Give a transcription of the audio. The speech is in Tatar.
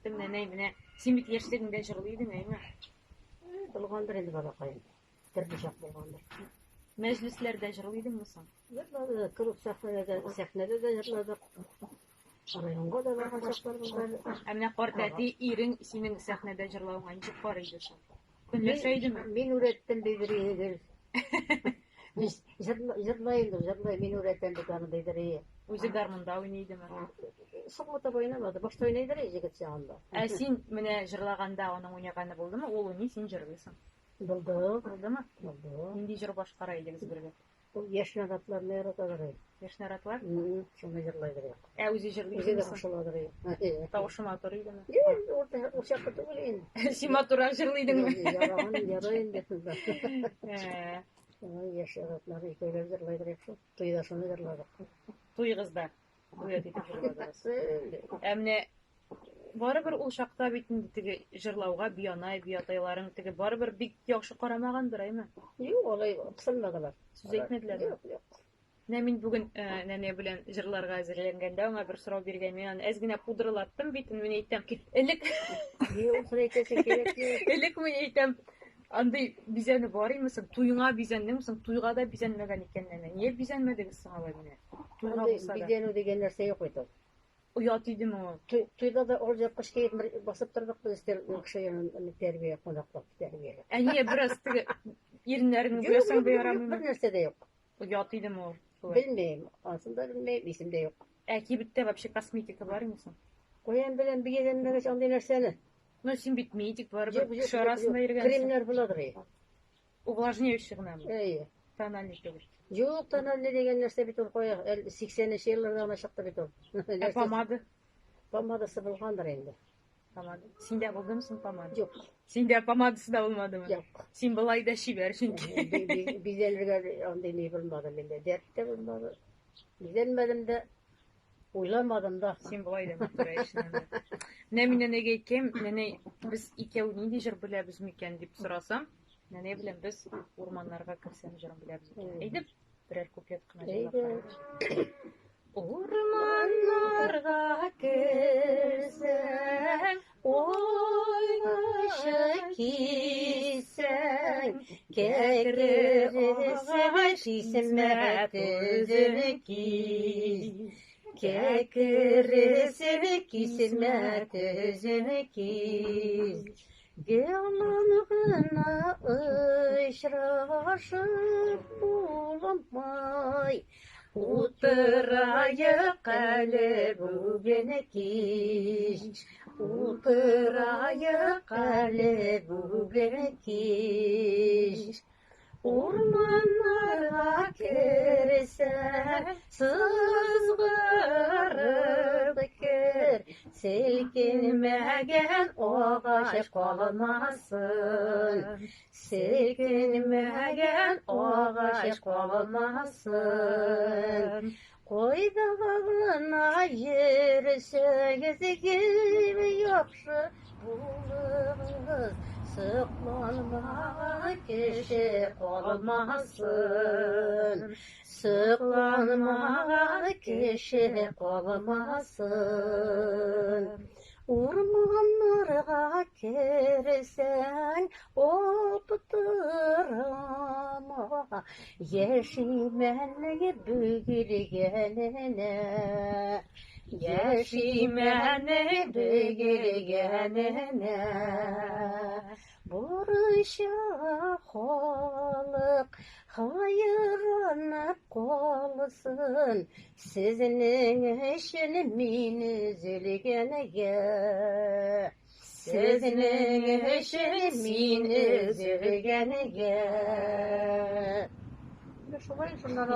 ettim ne. Sen bit yaşlarında jırlıydın mi? Bulgandır endi balakayım. Dervişak bulgandır. Meclislerde jırlıydın mı sen? Yırladı, kılıp sahnede de yırladık. Rayonga da bakacaklar bunlar. Amına qortati irin senin sahnede jırlawgan jip var idi sen. Günleşeydi mi? Min ürettim dediriyor. Biz yırlayın, min ürettim dekanı dediriyor. Özü garmında oynaydı mı? Soğukta oynamadı, başta oynaydı jigit çağında. Sen mene jırlaganda onun oynagаны boldu mu? Ol oynuy sen jırlıysan. Buldu. Oldu mu? Buldu. Indi jır başqaraydınız birge. Bu yaş naratlarını yaratadırıyor. Yaş naratlar? Şunu yırlaydırıyor. Özü jırlıydı Bize de mı? hoşaladırıyor. Tavuşuma oturuydu mu? Orada o şakatı bilin. Simatura jırlıydın mı? Yarağın desin de. Yaş naratları iköyler yırlaydırıyor. Tuyda şunu yırladık. Tuy kızda. Tuy dedi jırladınız. Emne baribir ул şaqta bitindi tigi jırlauga biyanay tigi baribir bik yaxşı qaramagandır ayma. Yok olay kısılmadılar. Söz etmediler. Yok. Ne min bugün ne bilen jırlarga әзерләнгәндә аңа бер сорау биргән мен әзгенә пудралаттым битен мен әйтәм элек Yok sürekli gerek yok. элек мен әйтәм андай бизәне бар имесең туйыңа бизәндеңсең туйга да бизәнмәгән икән не бизәнмәдегез сиң алай менә туйга булса да Bizden ödegen нәрсе yok oydu. уят идеме ул Tuyda da olacak kış keyif basıp durduk biz ister kışayın terbiye konaklap terbiye. әне бераз тиге иреннәрен күрсәң дә ярамый Bir нәрсе de yok. уят идеме ул Bilmeyim. Aslında bilmeyim. İsimde yok. Кибиттә вообще косметика бар имесең Koyan bilen bir gelenmege андай нәрсені. ну син бит медик бар бер кеше арасында йөргәнсең Krimler buladыр. увлажняющий гына İyi. тональный түгел Yok tanal ne degen нәрсе bit ol koya. 80'li yıllardan aşağıda bit ol. помада Pamadası bulgandır endi. Помада. Синдә булдымы соң помада? Yok. Синдә помадасы да булмадымы? Yok. Син былай да шибәр чөнки. Bizlerle андай ne bulmadım ben de. Dert de bulmadım. Bilmedim de. Uylamadım da. Син былай да матура эшне. Нәминә нәгә әйткәм, нәнә без икәү нинди җыр беләбез микән дип сорасам, нәнә белән без урманнарга кирсәм җырын беләбез икән. Әйдеп, берәр куплет кына җырлап. Урманнарга кирсәң, ойгышы кисәң, кәкре шисмә күзен кис. Кәкре кисмә күзен кис. Гелангына очрашып булмай. Утырайык әле бүген кич. Утырайык әле бүген кич. Урманнарга кирсәң, сызгырып кер. Селкенмәгән агач калмасын. Селкенмәгән агач калмасын. Койда гына йөрсәгез яхшы булыгыз. Sıklanma kişi kalmasın. Sıklanma kişi kalmasın. Ormanlara girsen opturama. Yeşimenli büyürgenine. Yeşimenli büyürgenine. Barışa halık hayranıp kalsın. Sizin eşin min üzülgenege. Sizin eşin min üzülgenege. Şunlara